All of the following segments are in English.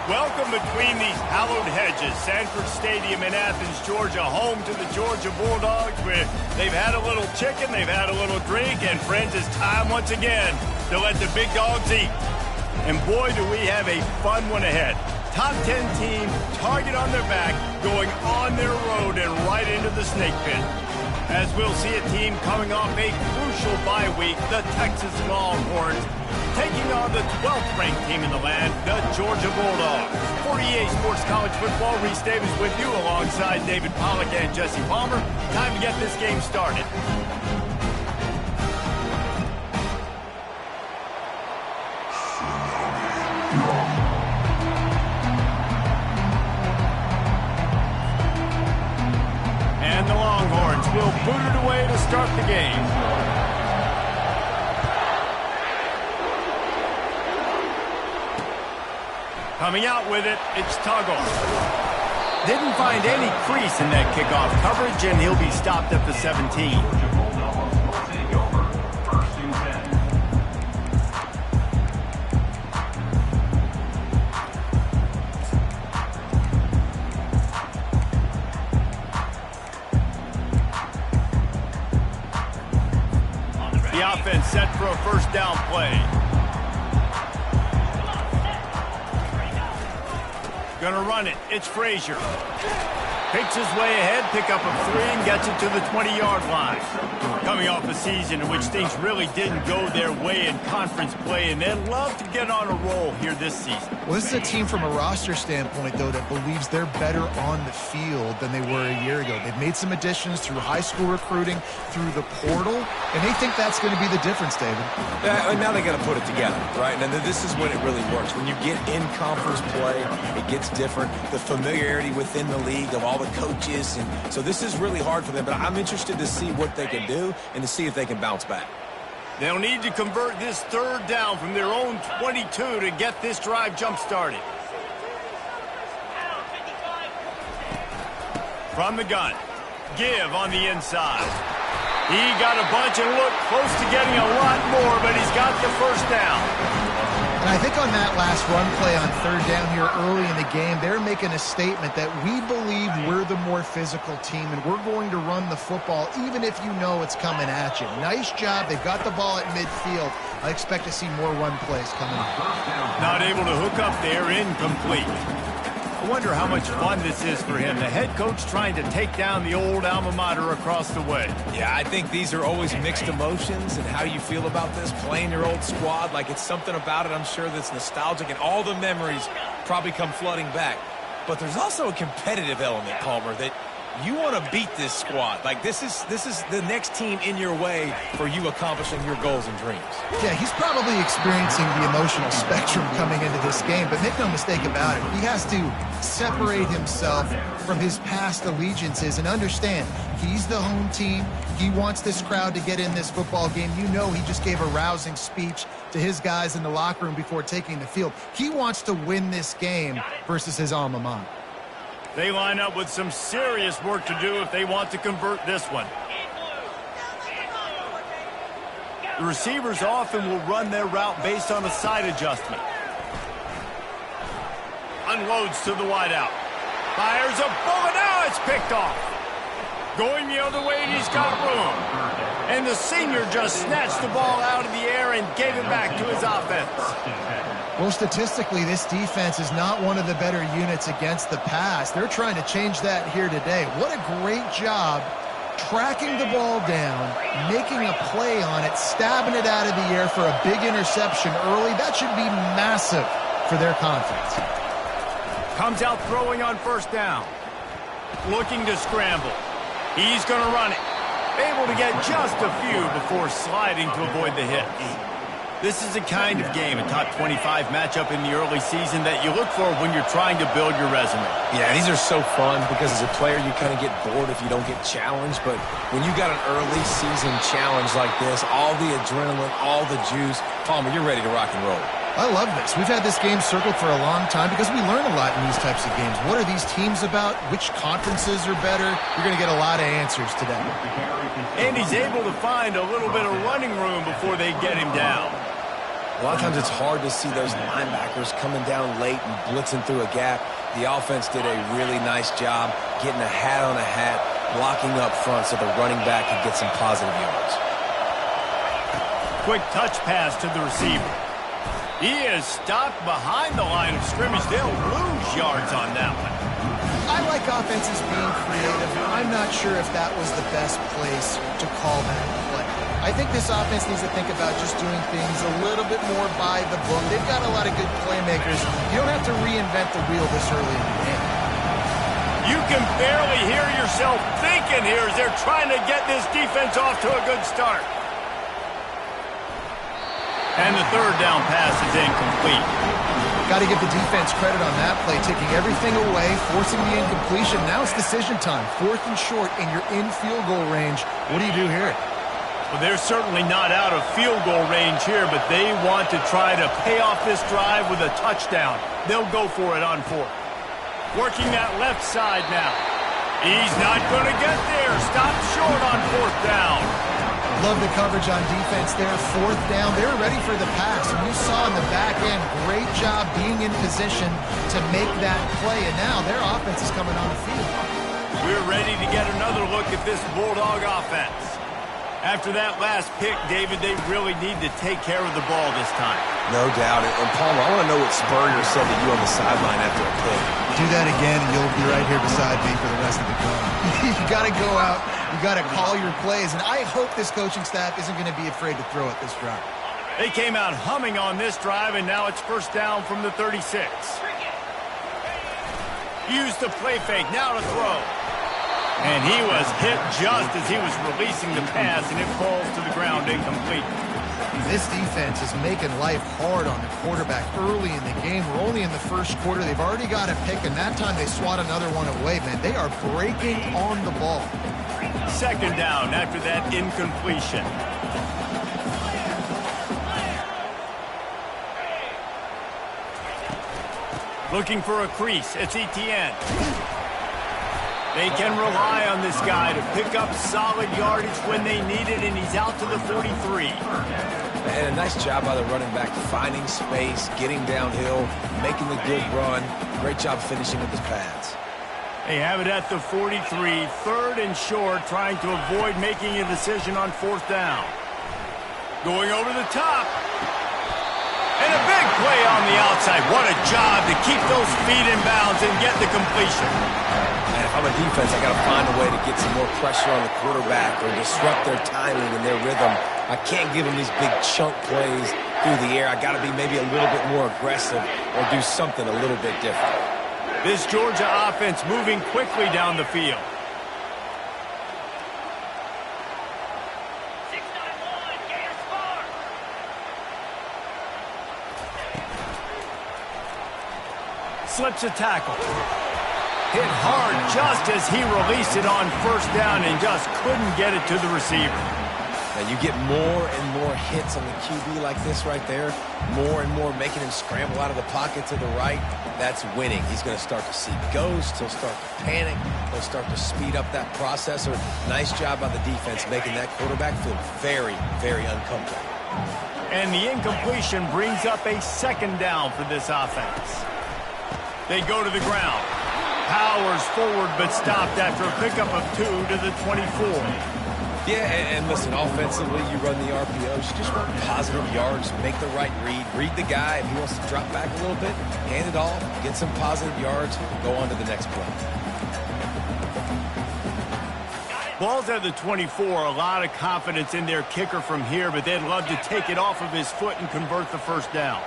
Welcome between these hallowed hedges. Sanford Stadium in Athens, Georgia, home to the Georgia Bulldogs, where they've had a little chicken, they've had a little drink, and friends, it's time once again to let the big dogs eat. And boy, do we have a fun one ahead. Top 10 team, target on their back, going on their road and right into the snake pit. As we'll see a team coming off a crucial bye week, the Texas Longhorns, taking on the 12th-ranked team in the land, the Georgia Bulldogs. For EA Sports College Football, Reese Davis with you alongside David Pollack and Jesse Palmer. Time to get this game started. And the Longhorns will boot it away to start the game. Coming out with it, it's Tuggle. Didn't find any crease in that kickoff coverage, and he'll be stopped at the 17. The offense set for a first down play. Gonna run it. It's Frazier. Picks his way ahead, pick up a 3, and gets it to the 20-yard line. Coming off a season in which things really didn't go their way in conference play, and they'd love to get on a roll here this season. Well, this is a team from a roster standpoint, though, that believes they're better on the field than they were a year ago. They've made some additions through high school recruiting, through the portal, and they think that's going to be the difference, David. Now they got to put it together, right? And then this is when it really works. When you get in conference play, it gets different. The familiarity within the league of all the coaches, and so this is really hard for them. But I'm interested to see what they can do and to see if they can bounce back. They'll need to convert this third down from their own 22 to get this drive jump-started. From the gun, Give on the inside. He got a bunch and looked close to getting a lot more, but he's got the first down. And I think on that last run play on third down here early in the game, they're making a statement that we believe we're the more physical team and we're going to run the football even if you know it's coming at you. Nice job. They've got the ball at midfield. I expect to see more run plays coming up. Not able to hook up there, incomplete. I wonder how much fun this is for him. The head coach trying to take down the old alma mater across the way. Yeah, I think these are always mixed emotions and how you feel about this, playing your old squad. Like, it's something about it, I'm sure, that's nostalgic, and all the memories probably come flooding back. But there's also a competitive element, Palmer, that you want to beat this squad. Like, this is the next team in your way for you accomplishing your goals and dreams. Yeah, he's probably experiencing the emotional spectrum coming into this game, but make no mistake about it. He has to separate himself from his past allegiances and understand he's the home team. He wants this crowd to get in this football game. You know, he just gave a rousing speech to his guys in the locker room before taking the field. He wants to win this game versus his alma mater. They line up with some serious work to do if they want to convert this one. The receivers often will run their route based on a side adjustment. Unloads to the wideout. Fires a bullet. Now it's picked off. Going the other way, and he's got room. And the senior just snatched the ball out of the air and gave it back to his offense. Well, statistically, this defense is not one of the better units against the pass. They're trying to change that here today. What a great job tracking the ball down, making a play on it, stabbing it out of the air for a big interception early. That should be massive for their confidence. Comes out throwing on first down. Looking to scramble. He's going to run it. Able to get just a few before sliding to avoid the hit. This is the kind of game, a top 25 matchup in the early season, that you look for when you're trying to build your resume. Yeah, these are so fun because as a player you kind of get bored if you don't get challenged. But when you got an early season challenge like this, all the adrenaline, all the juice, Palmer, you're ready to rock and roll. I love this. We've had this game circled for a long time because we learn a lot in these types of games. What are these teams about? Which conferences are better? You're going to get a lot of answers today. And he's able to find a little bit of running room before they get him down. A lot of times it's hard to see those linebackers coming down late and blitzing through a gap. The offense did a really nice job getting a hat on a hat, blocking up front so the running back could get some positive yards. Quick touch pass to the receiver. He is stopped behind the line of scrimmage. They'll lose yards on that one. I like offenses being creative. I'm not sure if that was the best place to call that play. I think this offense needs to think about just doing things a little bit more by the book. They've got a lot of good playmakers. You don't have to reinvent the wheel this early in the game. You can barely hear yourself thinking here as they're trying to get this defense off to a good start. And the third down pass is incomplete. Got to give the defense credit on that play, taking everything away, forcing the incompletion. Now it's decision time. 4th and short, and you're in field goal range. What do you do here? Well, they're certainly not out of field goal range here, but they want to try to pay off this drive with a touchdown. They'll go for it on 4th. Working that left side now. He's not going to get there. Stopped short on 4th down. Love the coverage on defense there. 4th down. They were ready for the pass. And you saw in the back end, great job being in position to make that play. And now their offense is coming on the field. We're ready to get another look at this Bulldog offense. After that last pick, David, they really need to take care of the ball this time. No doubt. And Palmer, I want to know what Spurrier said to you on the sideline after a pick. Do that again, and you'll be right here beside me for the rest of the game. You got to go out. You got to call your plays. And I hope this coaching staff isn't going to be afraid to throw at this drive. They came out humming on this drive, and now it's 1st down from the 36. Use the play fake. Now to throw. And he was hit just as he was releasing the pass, and it falls to the ground incomplete. This defense is making life hard on the quarterback early in the game. We're only in the 1st quarter. They've already got a pick, and that time they swat another one away, man. They are breaking on the ball. 2nd down after that incompletion. Looking for a crease. It's Etienne. They can rely on this guy to pick up solid yardage when they need it, and he's out to the 43. And a nice job by the running back, finding space, getting downhill, making the good run. Great job finishing with his pads. They have it at the 43, 3rd and short, trying to avoid making a decision on 4th down. Going over the top. And a big play on the outside. What a job to keep those feet in bounds and get the completion. And if I'm a defense, I got to find a way to get some more pressure on the quarterback or disrupt their timing and their rhythm. I can't give them these big chunk plays through the air. I got to be maybe a little bit more aggressive or do something a little bit different. This Georgia offense moving quickly down the field. Slips a tackle. Hit hard just as he released it on 1st down and just couldn't get it to the receiver. Now you get more and more hits on the QB like this right there, more and more making him scramble out of the pocket to the right. That's winning. He's going to start to see ghosts. He'll start to panic. He'll start to speed up that processor. Nice job by the defense making that quarterback feel very, very uncomfortable. And the incompletion brings up a 2nd down for this offense. They go to the ground. Powers forward, but stopped after a pickup of 2 to the 24. Yeah, and listen, offensively, you run the RPOs. You just run positive yards, make the right read. Read the guy. If he wants to drop back a little bit, hand it off, get some positive yards, go on to the next play. Ball's at the 24. A lot of confidence in their kicker from here, but they'd love to take it off of his foot and convert the 1st down.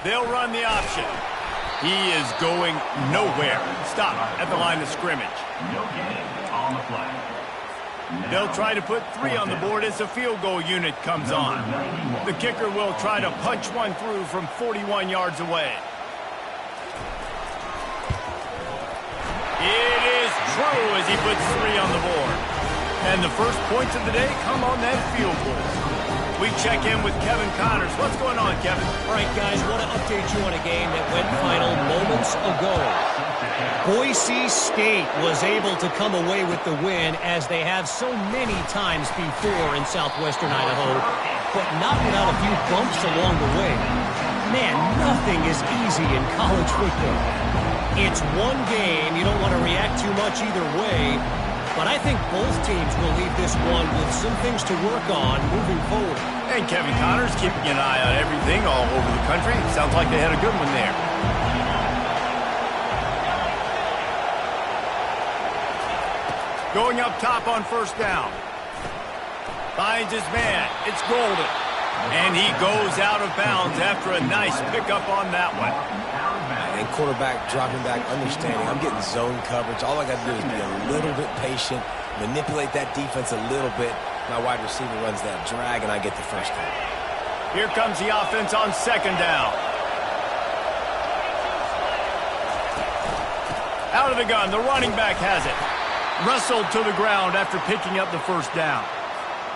They'll run the option. He is going nowhere. Stop at the line of scrimmage. No gain on the play. They'll try to put 3 on the board as the field goal unit comes on. The kicker will try to punch one through from 41 yards away. It is true as he puts 3 on the board. And the first points of the day come on that field goal. We check in with Kevin Connors. What's going on, Kevin? All right, guys, want to update you on a game that went final moments ago. Boise State was able to come away with the win, as they have so many times before in southwestern Idaho, but not without a few bumps along the way. Man, nothing is easy in college football. It's one game. You don't want to react too much either way, but I think both teams will leave this one with some things to work on moving forward. And Kevin Connors keeping an eye on everything all over the country. Sounds like they had a good one there. Going up top on first down. Finds his man. It's Golden. And he goes out of bounds after a nice pickup on that one. And quarterback dropping back, understanding I'm getting zone coverage. All I got to do is be a little bit patient, manipulate that defense a little bit. My wide receiver runs that drag, and I get the first down. Here comes the offense on second down. Out of the gun, the running back has it. Wrestled to the ground after picking up the first down.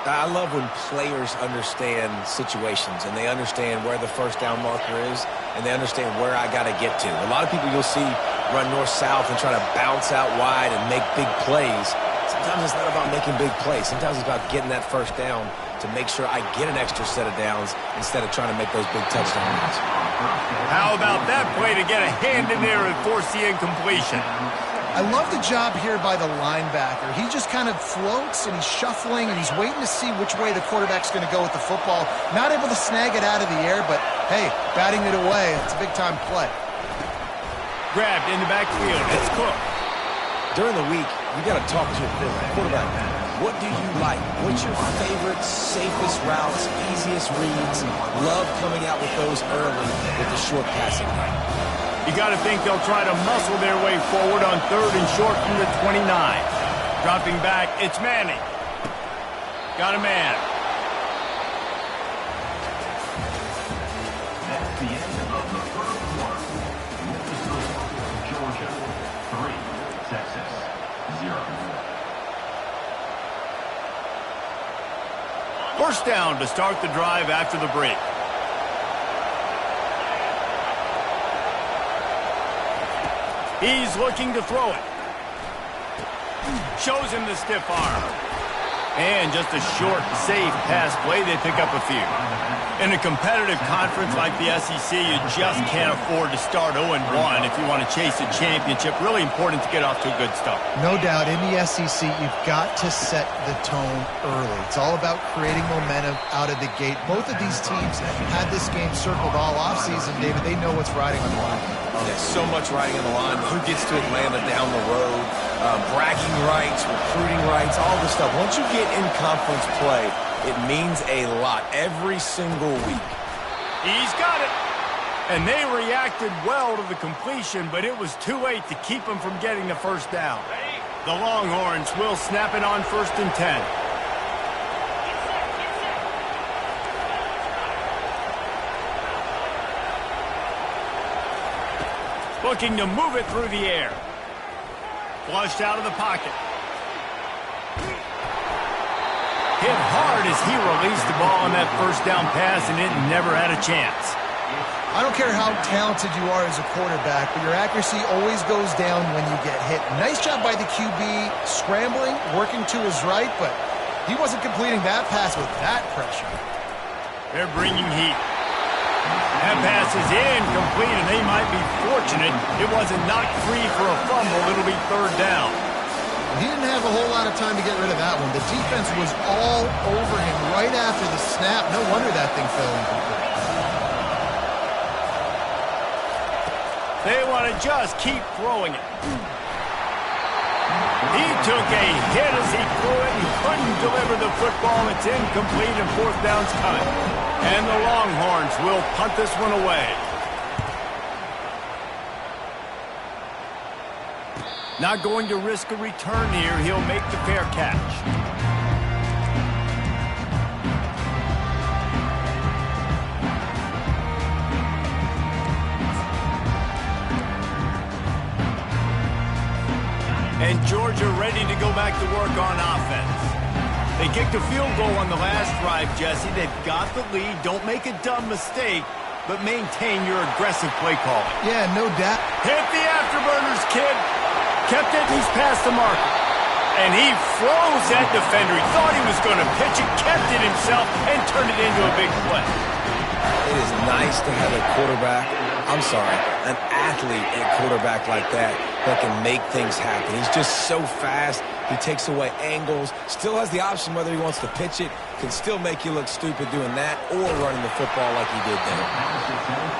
I love when players understand situations, and they understand where the first down marker is, and they understand where I got to get to. A lot of people you'll see run north-south and try to bounce out wide and make big plays. Sometimes it's not about making big plays. Sometimes it's about getting that first down to make sure I get an extra set of downs instead of trying to make those big touchdown runs. How about that play to get a hand in there and force the incompletion? I love the job here by the linebacker. He just kind of floats, and he's shuffling, and he's waiting to see which way the quarterback's going to go with the football. Not able to snag it out of the air, but, hey, batting it away. It's a big-time play. Grabbed in the backfield. It's Cook. During the week, you got to talk to your quarterback. What do you like? What's your favorite, safest routes, easiest reads? Love coming out with those early with the short passing game. You got to think they'll try to muscle their way forward on third and short from the 29. Dropping back, it's Manning. Got a man. That's the end of the third quarter. Minnesota, Georgia, 3. Texas, 0. First down to start the drive after the break. He's looking to throw it. Shows him the stiff arm. And just a short, safe pass play. They pick up a few. In a competitive conference like the SEC, you just can't afford to start 0-1 if you want to chase a championship. Really important to get off to a good start. No doubt, in the SEC, you've got to set the tone early. It's all about creating momentum out of the gate. Both of these teams had this game circled all offseason, David. They know what's riding on the line. There's so much riding on the line. Who gets to Atlanta down the road? Bragging rights, recruiting rights, all this stuff. Once you get in conference play, it means a lot every single week. He's got it. And they reacted well to the completion, but it was too late to keep them from getting the first down. The Longhorns will snap it on 1st and 10. Looking to move it through the air. Flushed out of the pocket. Hit hard as he released the ball on that first down pass, and it never had a chance. I don't care how talented you are as a quarterback, but your accuracy always goes down when you get hit. Nice job by the QB scrambling, working to his right, but he wasn't completing that pass with that pressure. They're bringing heat. That pass is incomplete, and they might be fortunate it wasn't knocked free for a fumble. It'll be third down. He didn't have a whole lot of time to get rid of that one. The defense was all over him right after the snap. No wonder that thing fell incomplete. They want to just keep throwing it. He took a hit as he threw it and couldn't deliver the football. It's incomplete and fourth down's cut. And the Longhorns will punt this one away. Not going to risk a return here. He'll make the fair catch. And Georgia ready to go back to work on offense. They kicked a field goal on the last drive, Jesse. They've got the lead. Don't make a dumb mistake. but maintain your aggressive play calling. Yeah, no doubt. Hit the afterburners, kid. Kept it, he's past the marker. And he froze that defender. He thought he was going to pitch it, kept it himself, and turned it into a big play. It is nice to have a quarterback, an athlete at quarterback like that can make things happen. He's just so fast. He takes away angles, still has the option whether he wants to pitch it, can still make you look stupid doing that or running the football like he did there.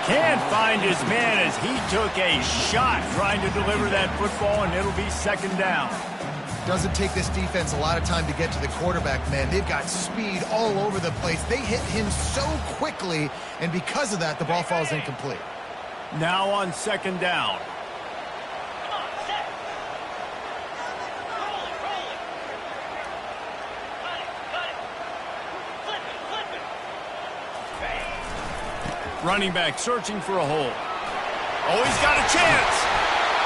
Can't find his man as he took a shot trying to deliver that football, and it'll be second down. Doesn't take this defense a lot of time to get to the quarterback, man. They've got speed all over the place. They hit him so quickly, and because of that, the ball falls incomplete. Now on second down. Running back searching for a hole. Oh, he's got a chance.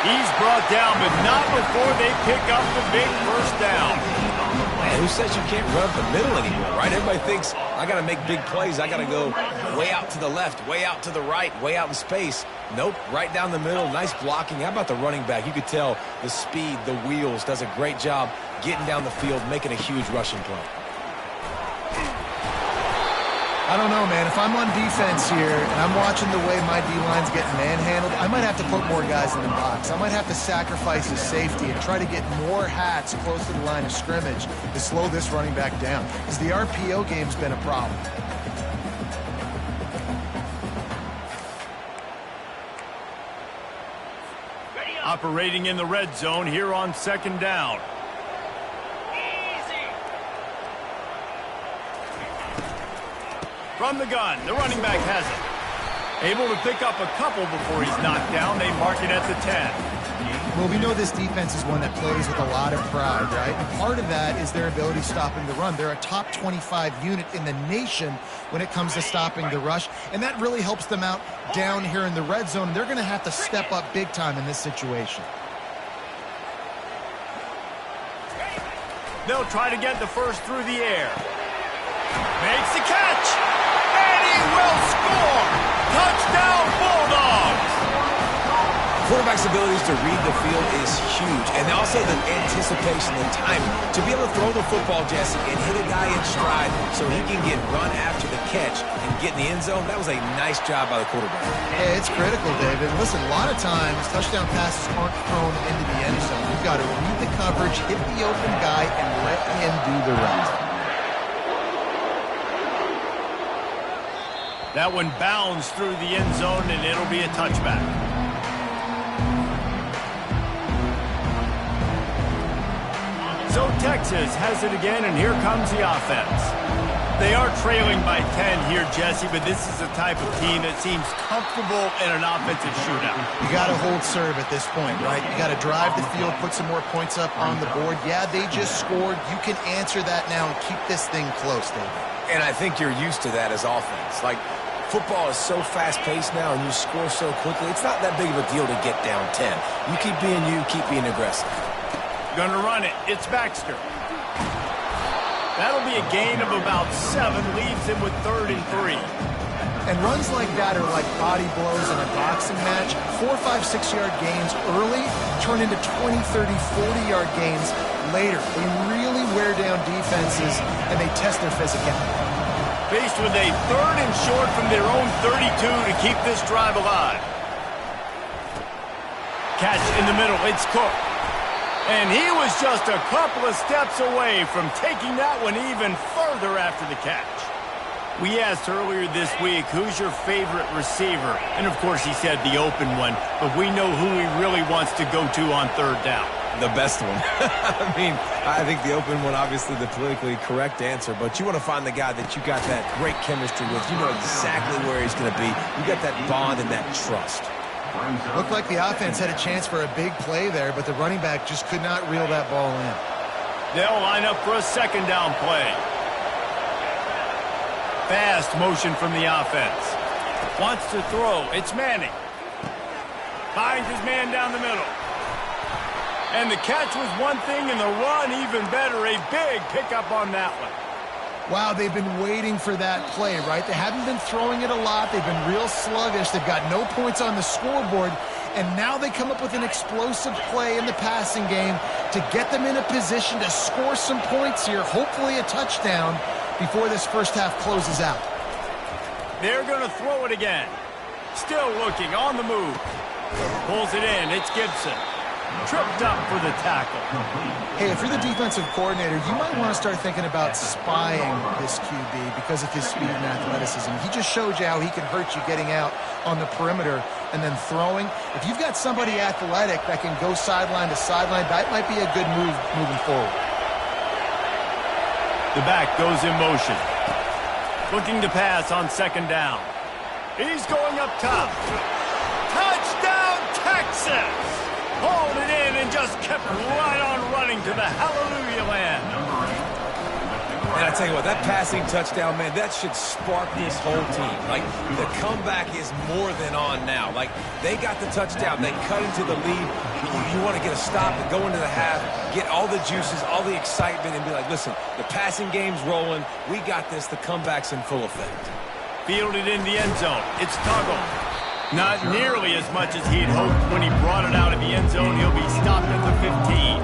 He's brought down, but not before they pick up the big first down. Man, who says you can't run up the middle anymore, right? Everybody thinks, I got to make big plays. I got to go way out to the left, way out to the right, way out in space. Nope, right down the middle, nice blocking. How about the running back? You could tell the speed, the wheels, does a great job getting down the field, making a huge rushing play. I don't know, man. If I'm on defense here and I'm watching the way my D-line's getting manhandled, I might have to put more guys in the box. I might have to sacrifice his safety and try to get more hats close to the line of scrimmage to slow this running back down, because the RPO game's been a problem. Operating in the red zone here on second down. From the gun, the running back has it. Able to pick up a couple before he's knocked down. They mark it at the 10. Well, we know this defense is one that plays with a lot of pride, right? And part of that is their ability stopping the run. They're a top 25 unit in the nation when it comes to stopping the rush, and that really helps them out down here in the red zone. They're going to have to step up big time in this situation. They'll try to get the first through the air. Makes the catch. And he will score. Touchdown, Bulldogs. Quarterback's abilities to read the field is huge, and also the anticipation and timing. To be able to throw the football, Jesse, and hit a guy in stride so he can get run after the catch and get in the end zone, that was a nice job by the quarterback. Yeah, it's critical, David. Listen, a lot of times, touchdown passes aren't thrown into the end zone. You've got to read the coverage, hit the open guy, and let him do the rest. That one bounds through the end zone, and it'll be a touchback. So Texas has it again, and here comes the offense. They are trailing by 10 here, Jesse, but this is the type of team that seems comfortable in an offensive shootout. You got to hold serve at this point, right? You got to drive the field, put some more points up on the board. Yeah, they just scored. You can answer that now and keep this thing close, David. And I think you're used to that as offense. Like, football is so fast-paced now, and you score so quickly, it's not that big of a deal to get down 10. You keep being you, keep being aggressive. Gonna run it. It's Baxter. That'll be a gain of about 7, leaves him with 3rd and 3. And runs like that are like body blows in a boxing match. 4, 5, 6-yard gains early turn into 20, 30, 40-yard gains later. They really wear down defenses, and they test their physicality. Faced with a 3rd and short from their own 32 to keep this drive alive. Catch in the middle. It's Cook. And he was just a couple of steps away from taking that one even further after the catch. We asked earlier this week, who's your favorite receiver? And, of course, he said the open one. But we know who he really wants to go to on 3rd down. The best one. I mean, I think the open one, obviously the politically correct answer, but you want to find the guy that you got that great chemistry with. You know exactly where he's going to be. You got that bond and that trust. Looked like the offense had a chance for a big play there, but the running back just could not reel that ball in. They'll line up for a 2nd down play. Fast motion from the offense. Wants to throw. It's Manning. Finds his man down the middle. And the catch was one thing, and the run even better. A big pickup on that one. Wow, they've been waiting for that play, right? They haven't been throwing it a lot. They've been real sluggish. They've got no points on the scoreboard. And now they come up with an explosive play in the passing game to get them in a position to score some points here, hopefully a touchdown, before this first half closes out. They're going to throw it again. Still looking, on the move. Pulls it in. It's Gibson. Tripped up for the tackle. Hey, if you're the defensive coordinator, you might want to start thinking about spying this QB because of his speed and athleticism. He just showed you how he can hurt you getting out on the perimeter and then throwing. If you've got somebody athletic that can go sideline to sideline, that might be a good move moving forward. The back goes in motion. Looking to pass on second down. He's going up top. Touchdown, Texas! Hauled it in and just kept right on running to the hallelujah land. And I tell you what, that passing touchdown, man, that should spark this whole team. Like, the comeback is more than on now. Like, they got the touchdown. They cut into the lead. You want to get a stop and go into the half, get all the juices, all the excitement, and be like, listen, the passing game's rolling. We got this. The comeback's in full effect. Fielded in the end zone. It's Tuggle. Not nearly as much as he'd hoped when he brought it out of the end zone. He'll be stopped at the 15.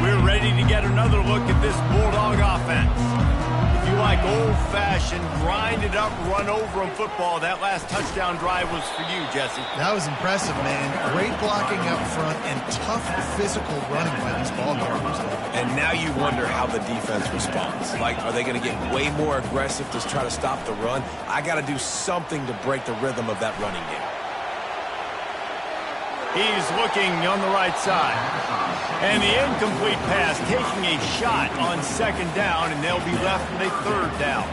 We're ready to get another look at this Bulldog offense. If you like old-fashioned, grind-it-up, run-over-'em football, that last touchdown drive was for you, Jesse. That was impressive, man. Great blocking up front and tough physical running by these ball carriers. And now you wonder how the defense responds. Like, are they going to get way more aggressive to try to stop the run? I got to do something to break the rhythm of that running game. He's looking on the right side. And the incomplete pass taking a shot on second down, and they'll be left with a third down.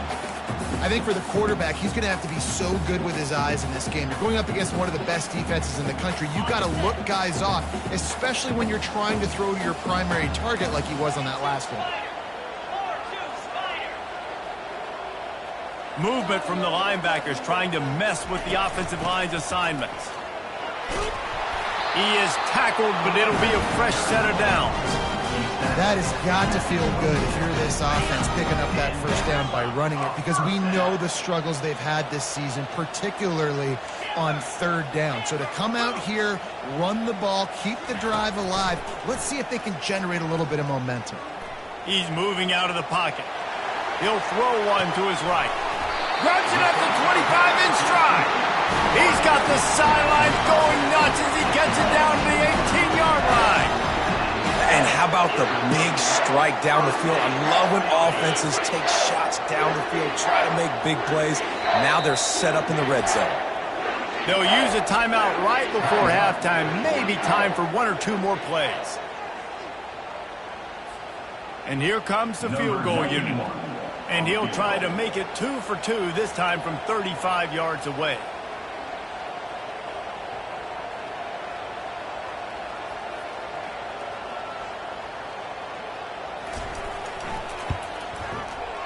I think for the quarterback, he's going to have to be so good with his eyes in this game. You're going up against one of the best defenses in the country. You've got to look guys off, especially when you're trying to throw to your primary target like he was on that last one. Movement from the linebackers trying to mess with the offensive line's assignments. He is tackled, but it'll be a fresh set of downs. That has got to feel good if you're this offense picking up that first down by running it, because we know the struggles they've had this season, particularly on third down. So to come out here, run the ball, keep the drive alive, let's see if they can generate a little bit of momentum. He's moving out of the pocket. He'll throw one to his right. Grabs it at the 25 in stride. He's got the sidelines going nuts as he gets it down to the 18-yard line. And how about the big strike down the field? I love when offenses take shots down the field, try to make big plays. Now they're set up in the red zone. They'll use a timeout right before halftime. Maybe time for one or two more plays. And here comes the field goal unit. And he'll try to make it 2 for 2, this time from 35 yards away.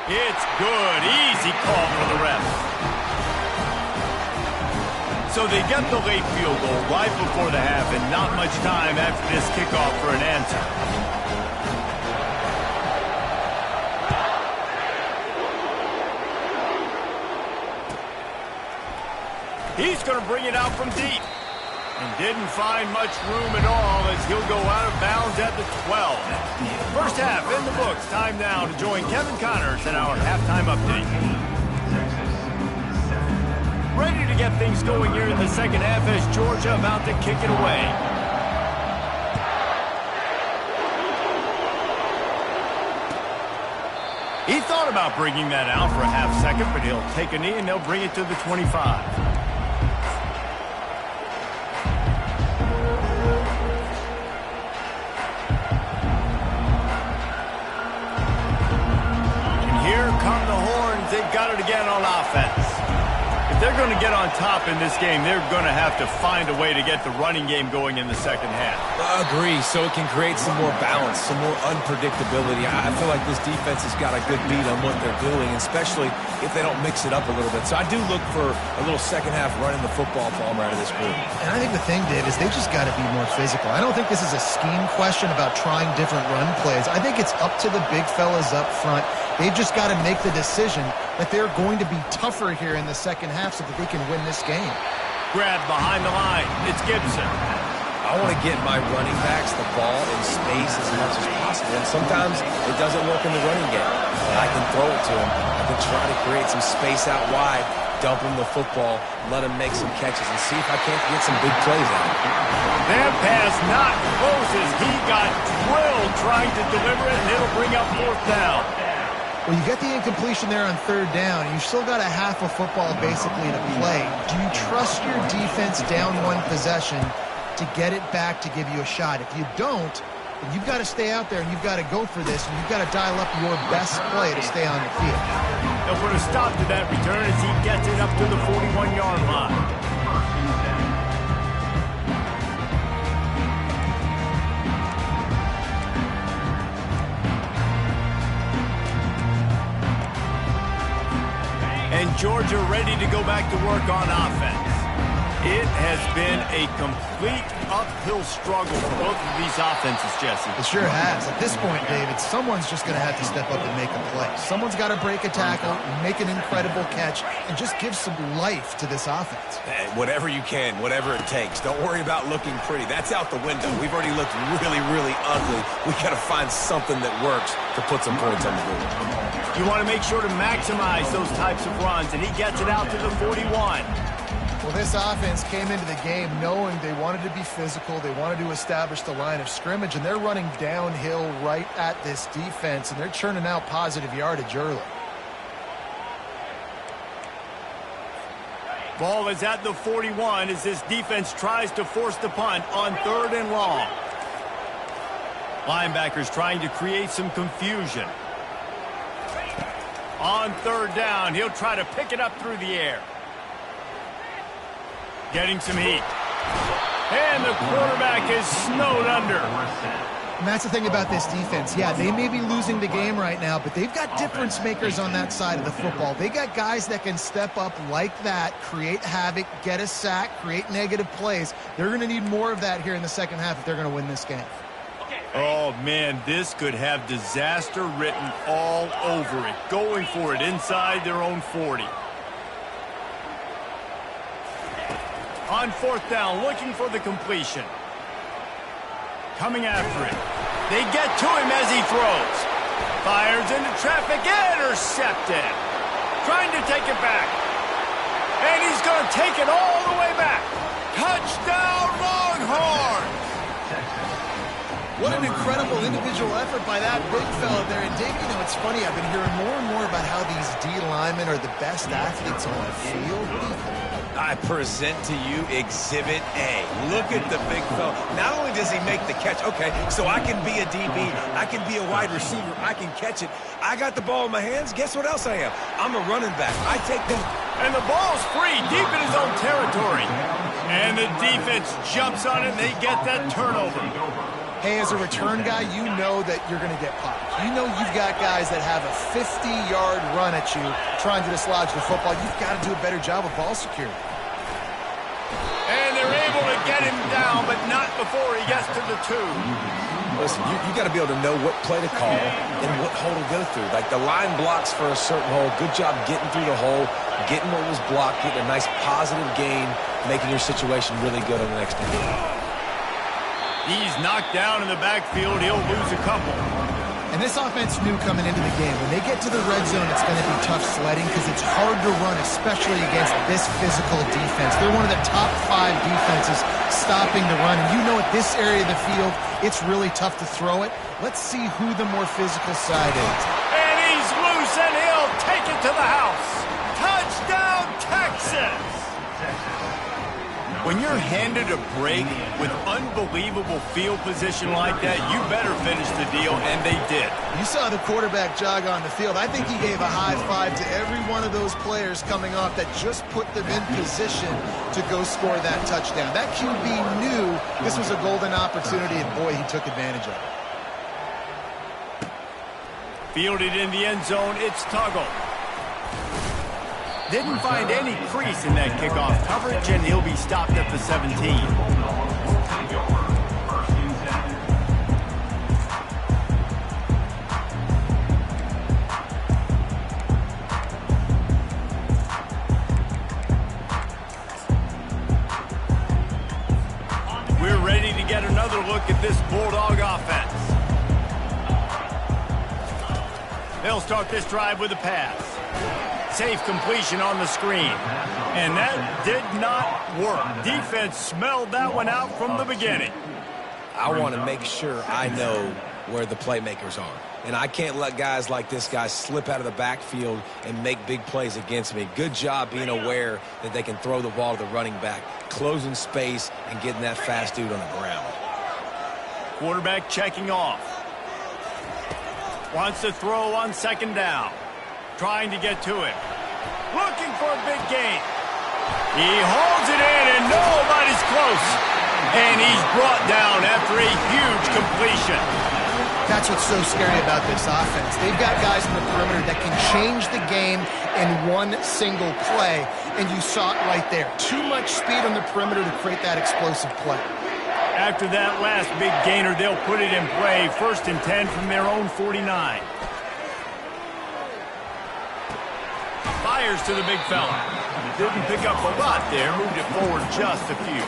It's good. Easy call for the ref. So they get the late field goal right before the half, and not much time after this kickoff for an answer. He's going to bring it out from deep. And didn't find much room at all as he'll go out of bounds at the 12. First half in the books. Time now to join Kevin Connors in our halftime update. Ready to get things going here in the second half as Georgia about to kick it away. He thought about bringing that out for a half second, but he'll take a knee and they'll bring it to the 25. They've got it again on offense. If they're going to get on top in this game, they're going to have to find a way to get the running game going in the second half. I agree, so it can create some more balance, some more unpredictability. I feel like this defense has got a good beat on what they're doing, especially if they don't mix it up a little bit. So I do look for a little second half running the football ball out of this group. And I think the thing, Dave, is they just got to be more physical. I don't think this is a scheme question about trying different run plays. I think it's up to the big fellas up front. They've just got to make the decision that they're going to be tougher here in the second half so that they can win this game. Grab behind the line. It's Gibson. I want to get my running backs the ball in space as much as possible. And sometimes it doesn't work in the running game. But I can throw it to him. I can try to create some space out wide, dump him the football, let him make some catches, and see if I can't get some big plays out of him. That pass not close as he got drilled trying to deliver it, and it'll bring up fourth down. Well, you get the incompletion there on third down, and you've still got a half a football basically to play. Do you trust your defense down one possession to get it back to give you a shot? If you don't, then you've got to stay out there and you've got to go for this, and you've got to dial up your best play to stay on the field. They'll put a stop to that return as he gets it up to the 41-yard line. And Georgia ready to go back to work on offense. It has been a complete uphill struggle for both of these offenses, Jesse. It sure has. At this point, David, someone's just going to have to step up and make a play. Someone's got to break a tackle, make an incredible catch, and just give some life to this offense. Hey, whatever you can, whatever it takes. Don't worry about looking pretty. That's out the window. We've already looked really, really ugly. We got to find something that works to put some points on the board. You want to make sure to maximize those types of runs, and he gets it out to the 41. Well, this offense came into the game knowing they wanted to be physical, they wanted to establish the line of scrimmage, and they're running downhill right at this defense, and they're churning out positive yardage early. Ball is at the 41 as this defense tries to force the punt on 3rd and long. Linebackers trying to create some confusion. On 3rd down, he'll try to pick it up through the air. Getting some heat. And the quarterback is snowed under. And that's the thing about this defense. Yeah, they may be losing the game right now, but they've got difference makers on that side of the football. They got guys that can step up like that, create havoc, get a sack, create negative plays. They're going to need more of that here in the second half if they're going to win this game. Oh, man, this could have disaster written all over it. Going for it inside their own 40. On 4th down, looking for the completion. Coming after it. They get to him as he throws. Fires into traffic, intercepted. Trying to take it back. And he's going to take it all the way back. Touchdown, Longhorns! What an incredible individual effort by that big fella there. And Dave, you know, it's funny, I've been hearing more and more about how these D linemen are the best athletes on the field. What do you think? I present to you Exhibit A. Look at the big fella. Not only does he make the catch, okay, so I can be a DB, I can be a wide receiver, I can catch it. I got the ball in my hands. Guess what else I am? I'm a running back. I take them. And the ball's free, deep in his own territory. And the defense jumps on it, and they get that turnover. Hey, as a return guy, you know that you're going to get popped. You know you've got guys that have a 50-yard run at you trying to dislodge the football. You've got to do a better job of ball security. And they're able to get him down, but not before he gets to the 2. Listen, you got to be able to know what play to call and what hole to go through. Like the line blocks for a certain hole. Good job getting through the hole, getting what was blocked, getting a nice positive gain, making your situation really good on the next one. He's knocked down in the backfield. He'll lose a couple. And this offense knew coming into the game, when they get to the red zone, it's going to be tough sledding because it's hard to run, especially against this physical defense. They're one of the top 5 defenses stopping the run. And you know at this area of the field, it's really tough to throw it. Let's see who the more physical side is. And he's loose, and he'll take it to the house. Touchdown, Texas! When you're handed a break with unbelievable field position like that, you better finish the deal, and they did. You saw the quarterback jog on the field. I think he gave a high five to every one of those players coming off that just put them in position to go score that touchdown. That QB knew this was a golden opportunity, and boy, he took advantage of it. Fielded in the end zone, it's Tuggle. Didn't find any crease in that kickoff coverage, and he'll be stopped at the 17. We're ready to get another look at this Bulldog offense. They'll start this drive with a pass. Safe completion on the screen. And that did not work. Defense smelled that one out from the beginning. I want to make sure I know where the playmakers are. And I can't let guys like this guy slip out of the backfield and make big plays against me. Good job being aware that they can throw the ball to the running back, closing space, and getting that fast dude on the ground. Quarterback checking off. Wants to throw on second down. Trying to get to him. Looking for a big gain. He holds it in, and nobody's close. And he's brought down after a huge completion. That's what's so scary about this offense. They've got guys in the perimeter that can change the game in one single play, and you saw it right there. Too much speed on the perimeter to create that explosive play. After that last big gainer, they'll put it in play. 1st and 10 from their own 49. Fires to the big fella. Didn't pick up a lot there. Moved it forward just a few.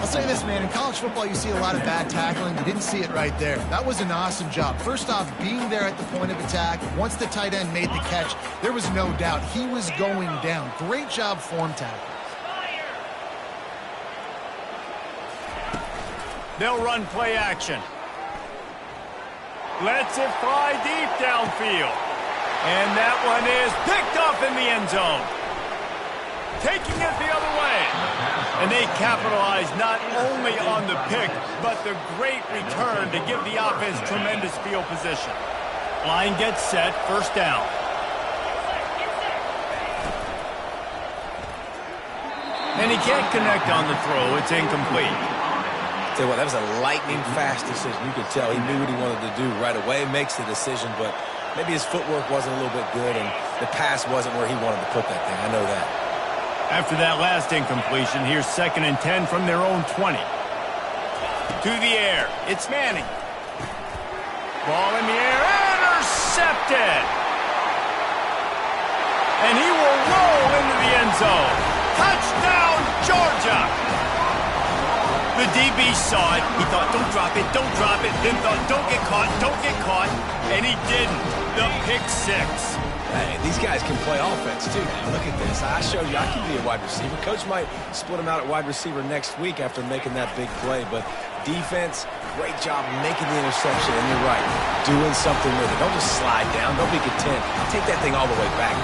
I'll say this, man. In college football, you see a lot of bad tackling. You didn't see it right there. That was an awesome job. First off, being there at the point of attack. Once the tight end made the catch, there was no doubt he was going down. Great job form tackling. They'll run play action. Lets it fly deep downfield. And that one is picked up in the end zone. Taking it the other way. And they capitalize not only on the pick, but the great return to give the offense tremendous field position. Line gets set, 1st down. And he can't connect on the throw. It's incomplete. Tell you what, that was a lightning fast decision. You could tell he knew what he wanted to do right away. Makes the decision, but maybe his footwork wasn't a little bit good, and the pass wasn't where he wanted to put that thing. I know that. After that last incompletion, here's 2nd and 10 from their own 20. To the air. It's Manning. Ball in the air. Intercepted. And he will roll into the end zone. Touchdown, Georgia. The DB saw it. He thought, don't drop it, don't drop it. Then thought, don't get caught, don't get caught. And he didn't. The pick 6. Hey, these guys can play offense, too. Now, look at this. I showed you I can be a wide receiver. Coach might split him out at wide receiver next week after making that big play. But defense, great job making the interception. And you're right, doing something with it. Don't just slide down. Don't be content. Take that thing all the way back.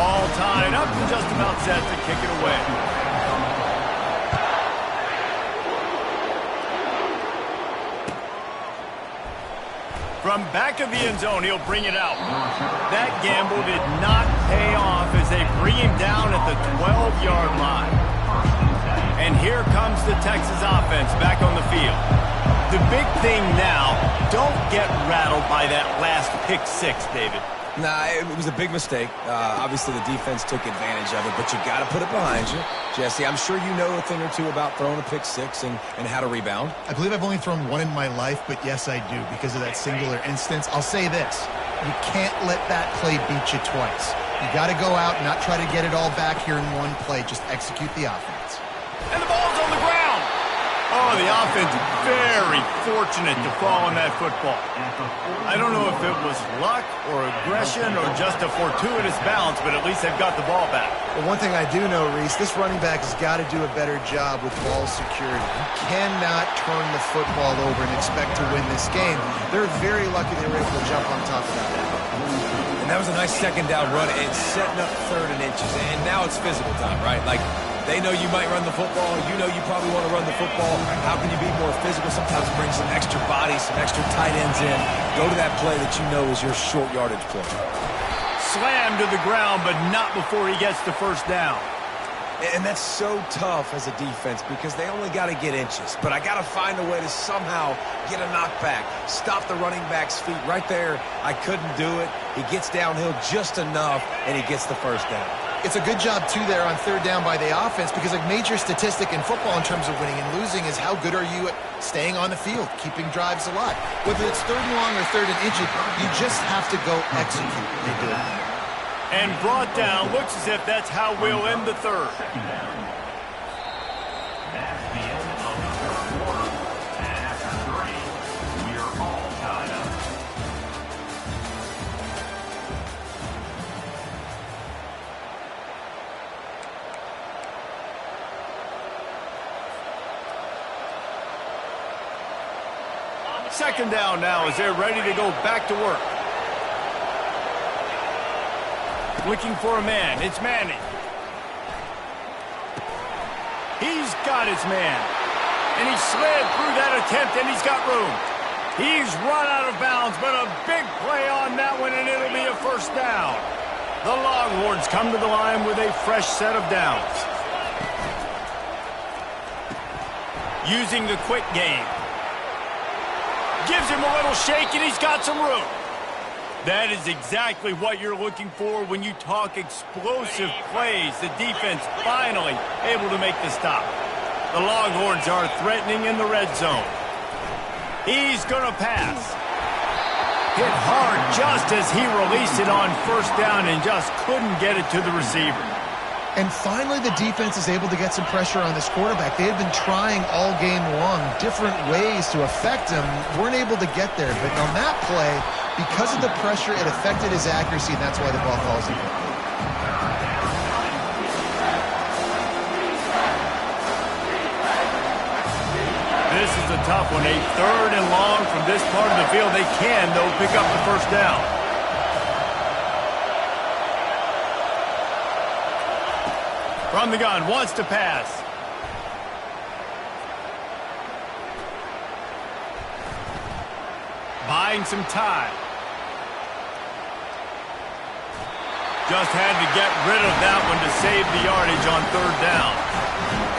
All tied up and just about set to kick it away. From back of the end zone, he'll bring it out. That gamble did not pay off as they bring him down at the 12-yard line. And here comes the Texas offense back on the field. The big thing now, don't get rattled by that last pick 6, David. Nah, it was a big mistake. Obviously, the defense took advantage of it, but you got to put it behind you. Jesse, I'm sure you know a thing or two about throwing a pick 6 and how to rebound. I believe I've only thrown one in my life, but yes, I do because of that singular instance. I'll say this. You can't let that play beat you twice. You got to go out and not try to get it all back here in one play. Just execute the offense. And the ball's on the ground. Oh, the offense very fortunate to fall on that football. I don't know if it was luck or aggression or just a fortuitous bounce, but at least they've got the ball back. Well, one thing I do know, Reese, this running back has got to do a better job with ball security. You cannot turn the football over and expect to win this game. They're very lucky they were able to jump on top of that. And that was a nice 2nd down run. It's setting up 3rd and inches, and now it's physical time, right? Like, They know you might run the football. You know you probably want to run the football. How can you be more physical? Sometimes bring some extra bodies, some extra tight ends in. Go to that play that you know is your short yardage play. Slammed to the ground, but not before he gets the first down. And that's so tough as a defense because they only got to get inches. But I got to find a way to somehow get a knockback, stop the running back's feet. Right there, I couldn't do it. He gets downhill just enough, and he gets the first down. It's a good job, too, there on third down by the offense because a major statistic in football in terms of winning and losing is how good are you at staying on the field, keeping drives alive. Whether it's third and long or third and inches, you just have to go execute. They do it. And brought down. Looks as if that's how we'll end the third. Second down. That's the end of the third quarter. And after 3, we are all tied up. Second down now as they're ready to go back to work. Looking for a man. It's Manning. He's got his man. And he slid through that attempt, and he's got room. He's run out of bounds, but a big play on that one, and it'll be a first down. The Longhorns come to the line with a fresh set of downs. Using the quick game. Gives him a little shake, and he's got some room. That is exactly what you're looking for when you talk explosive plays. The defense finally able to make the stop. The Longhorns are threatening in the red zone. He's going to pass. Hit hard just as he released it on first down and just couldn't get it to the receiver. And finally, the defense is able to get some pressure on this quarterback. They had been trying all game long different ways to affect him. Weren't able to get there. But on that play, because of the pressure, it affected his accuracy, and that's why the ball falls incomplete. This is a tough one. A third and long from this part of the field. They can, though, pick up the first down. From the gun, wants to pass. Buying some time. Just had to get rid of that one to save the yardage on third down.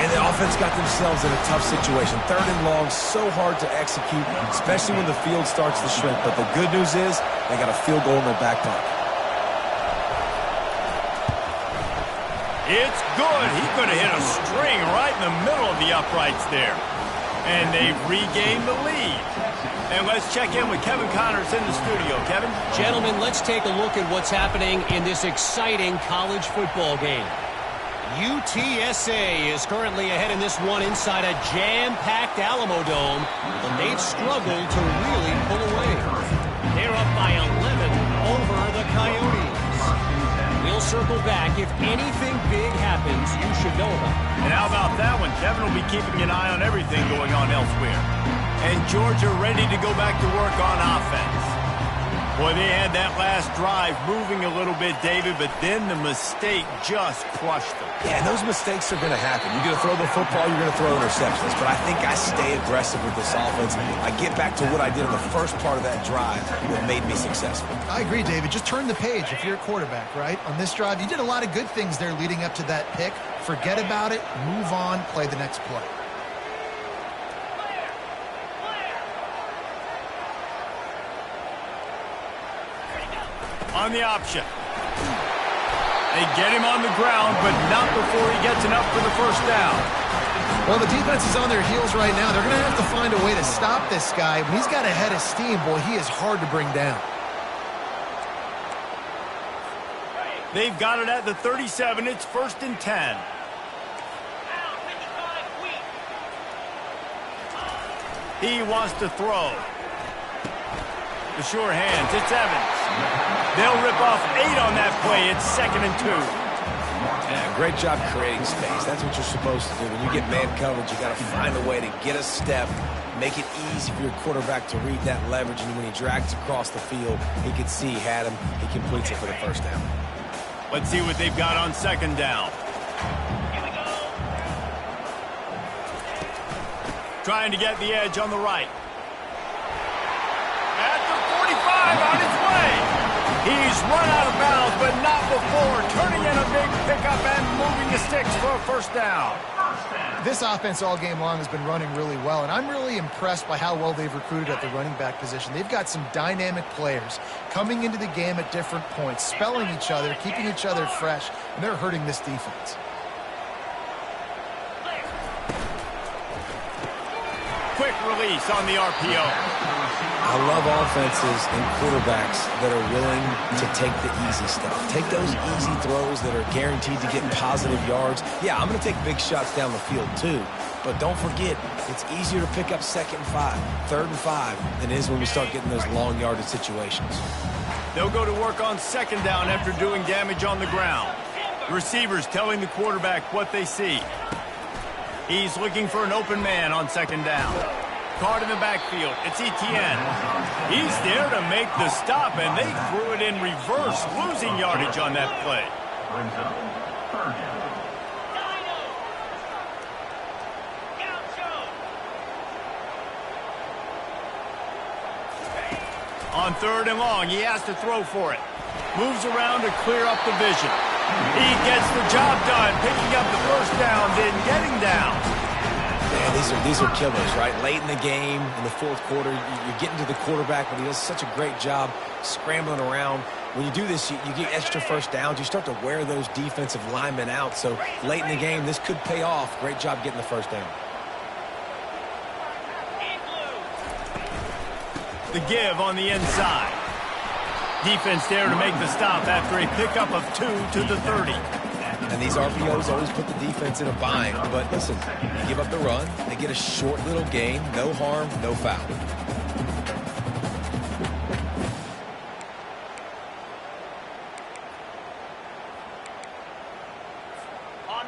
And the offense got themselves in a tough situation. Third and long, so hard to execute, especially when the field starts to shrink. But the good news is they got a field goal in their back pocket. It's good. He's going to hit a string right in the middle of the uprights there. And they've regained the lead. And let's check in with Kevin Connors in the studio. Kevin? Gentlemen, let's take a look at what's happening in this exciting college football game. UTSA is currently ahead in this one inside a jam-packed Alamo Dome, but they've struggled to really pull away. They're up by 11 over the Coyotes. We'll circle back. If anything big happens, you should know about it. And how about that one? Kevin will be keeping an eye on everything going on elsewhere. And Georgia ready to go back to work on offense. Boy, they had that last drive moving a little bit, David, but then the mistake just crushed them. Yeah, and those mistakes are going to happen. You're going to throw the football, you're going to throw interceptions. But I think I stay aggressive with this offense. I get back to what I did in the first part of that drive that made me successful. I agree, David. Just turn the page if you're a quarterback, right? On this drive, you did a lot of good things there leading up to that pick. Forget about it, move on, play the next play. On the option. They get him on the ground, but not before he gets enough for the first down. Well, the defense is on their heels right now. They're going to have to find a way to stop this guy. When he's got a head of steam, boy, he is hard to bring down. They've got it at the 37. It's 1st and 10. He wants to throw. The sure hands. It's Evans. They'll rip off 8 on that play. It's 2nd and 2. Yeah, great job creating space. That's what you're supposed to do. When you get man coverage, you got to find a way to get a step, make it easy for your quarterback to read that leverage, and when he drags across the field, he could see he had him. He completes it for the first down. Let's see what they've got on 2nd down. trying to get the edge on the right. At the 45, on his way. He's run out of bounds, but not before turning in a big pickup and moving the sticks for a first down. This offense all game long has been running really well, and I'm really impressed by how well they've recruited at the running back position. They've got some dynamic players coming into the game at different points, spelling each other, keeping each other fresh, and they're hurting this defense. Quick release on the RPO. I love offenses and quarterbacks that are willing to take the easy stuff. Take those easy throws that are guaranteed to get positive yards. Yeah, I'm going to take big shots down the field too. But don't forget, it's easier to pick up 2nd and 5, 3rd and 5 than it is when we start getting those long yardage situations. They'll go to work on 2nd down after doing damage on the ground. Receivers telling the quarterback what they see. He's looking for an open man on 2nd down. Card in the backfield. It's Etienne. He's there to make the stop, and they threw it in reverse, losing yardage on that play. Brings up 3rd down. On 3rd and long, he has to throw for it. Moves around to clear up the vision. He gets the job done, picking up the first down, then getting down. Man, these are killers, right? Late in the game, in the 4th quarter, you're getting to the quarterback, but he does such a great job scrambling around. When you do this, you get extra first downs. You start to wear those defensive linemen out. So late in the game, this could pay off. Great job getting the first down. The give on the inside. Defense there to make the stop after a pickup of 2 to the 30. And these RPOs always put the defense in a bind. But listen, you give up the run, they get a short little gain, no harm, no foul.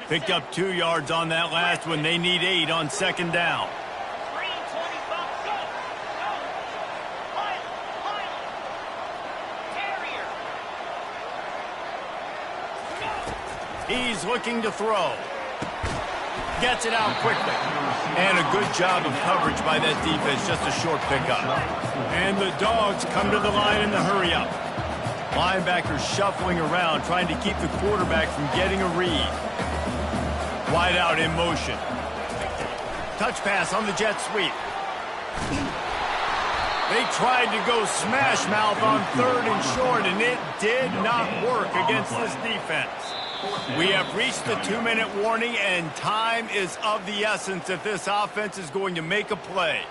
Picked up 2 yards on that last one. They need 8 on 2nd down. He's looking to throw. Gets it out quickly. And a good job of coverage by that defense. Just a short pickup. And the Dogs come to the line in the hurry-up. Linebackers shuffling around, trying to keep the quarterback from getting a read. Wide out in motion. Touch pass on the jet sweep. They tried to go smash mouth on 3rd and short, and it did not work against this defense. We have reached the 2-minute warning, and time is of the essence if this offense is going to make a play.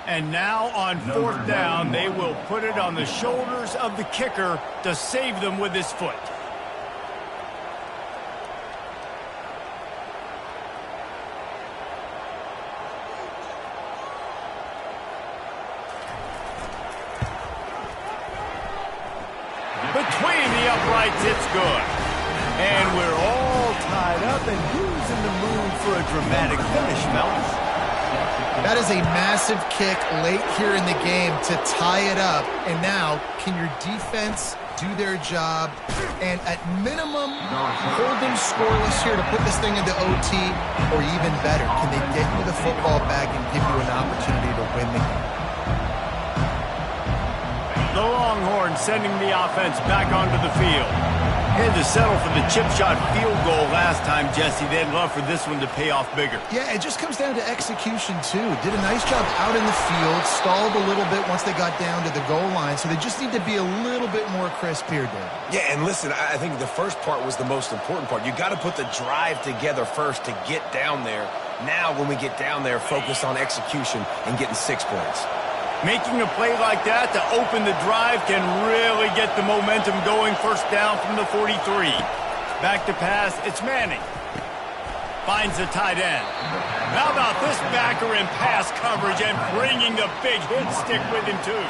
And now on 4th down, they will put it on the shoulders of the kicker to save them with his foot. Between the uprights, it's good. And we're all tied up, and who's in the mood for a dramatic finish, fellas? That is a massive kick late here in the game to tie it up. And now, can your defense do their job and at minimum hold them scoreless here to put this thing into OT? Or even better, can they get you the football back and give you an opportunity to win the game? The Longhorns sending the offense back onto the field. Had to settle for the chip shot field goal last time, Jesse. They'd love for this one to pay off bigger. Yeah, it just comes down to execution, too. Did a nice job out in the field, stalled a little bit once they got down to the goal line, so they just need to be a little bit more crisp here, Dave. Yeah, and listen, I think the first part was the most important part. You got to put the drive together first to get down there. Now, when we get down there, focus on execution and getting 6 points. Making a play like that to open the drive can really get the momentum going. First down from the 43. Back to pass, it's Manning. Finds the tight end. How about this backer in pass coverage and bringing the big hit stick with him, too?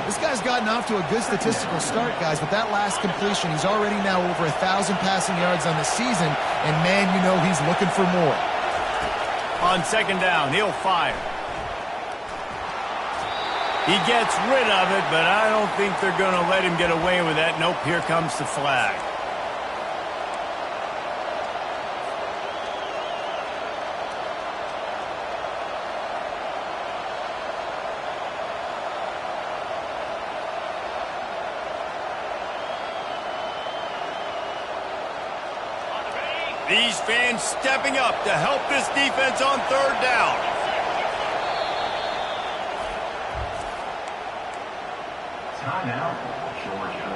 This guy's gotten off to a good statistical start, guys, but that last completion, he's already now over 1,000 passing yards on the season, and man, you know he's looking for more. On 2nd down, he'll fire. He gets rid of it, but I don't think they're going to let him get away with that. Nope, here comes the flag. These fans stepping up to help this defense on third down. Timeout, Georgia.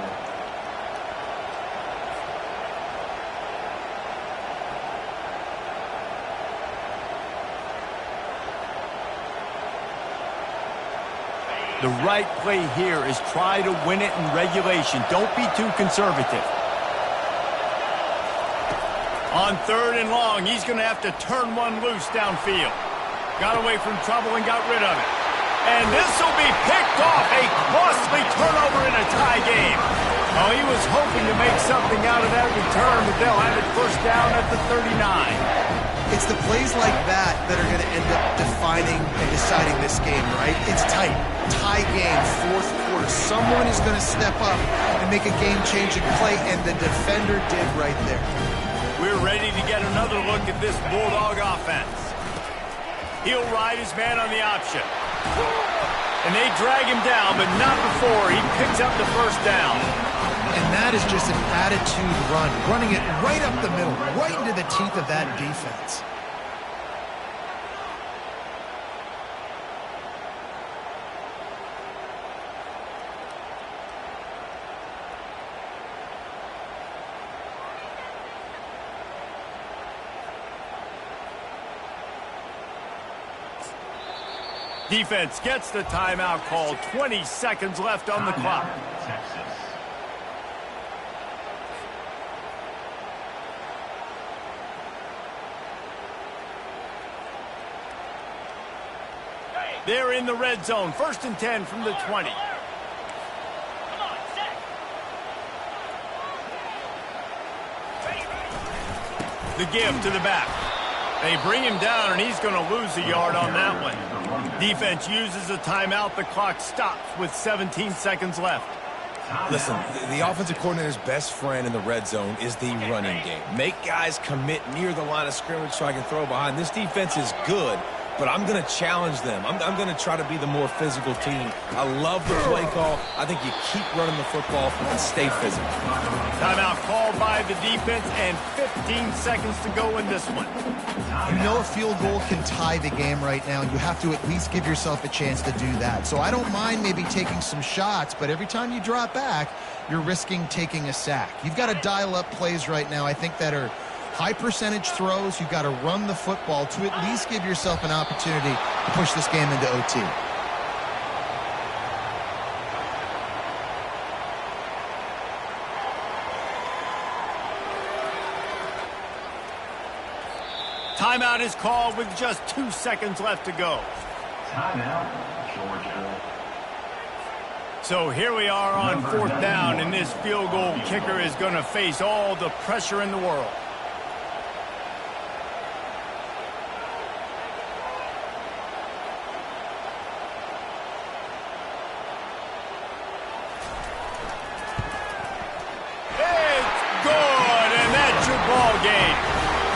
The right play here is try to win it in regulation. Don't be too conservative. On third and long, he's going to have to turn one loose downfield. Got away from trouble and got rid of it. And this will be picked off. A costly turnover in a tie game. Oh, he was hoping to make something out of that return, but they'll have it first down at the 39. It's the plays like that that are going to end up defining and deciding this game, right? It's tight. Tie game, fourth quarter. Someone is going to step up and make a game-changing play, and the defender did right there. We're ready to get another look at this Bulldog offense. He'll ride his man on the option. And they drag him down, but not before he picks up the first down. And that is just an attitude run, running it right up the middle, right into the teeth of that defense. Defense gets the timeout called. 20 seconds left on the clock. Texas. They're in the red zone. First and 10 from the 20. The give to the back. They bring him down, and he's going to lose a yard on that one. Defense uses a timeout. The clock stops with 17 seconds left. Listen, the offensive coordinator's best friend in the red zone is the running game. Make guys commit near the line of scrimmage so I can throw behind. This defense is good, but I'm going to challenge them. I'm going to try to be the more physical team. I love the play call. I think you keep running the football and stay physical. Timeout called by the defense, and 15 seconds to go in this one. You know a field goal can tie the game right now, and you have to at least give yourself a chance to do that. So I don't mind maybe taking some shots, but every time you drop back, you're risking taking a sack. You've got to dial up plays right now, I think, that are high percentage throws. You've got to run the football to at least give yourself an opportunity to push this game into OT. Timeout is called with just 2 seconds left to go. Timeout, Georgia. So here we are on fourth down, and this field goal kicker is going to face all the pressure in the world.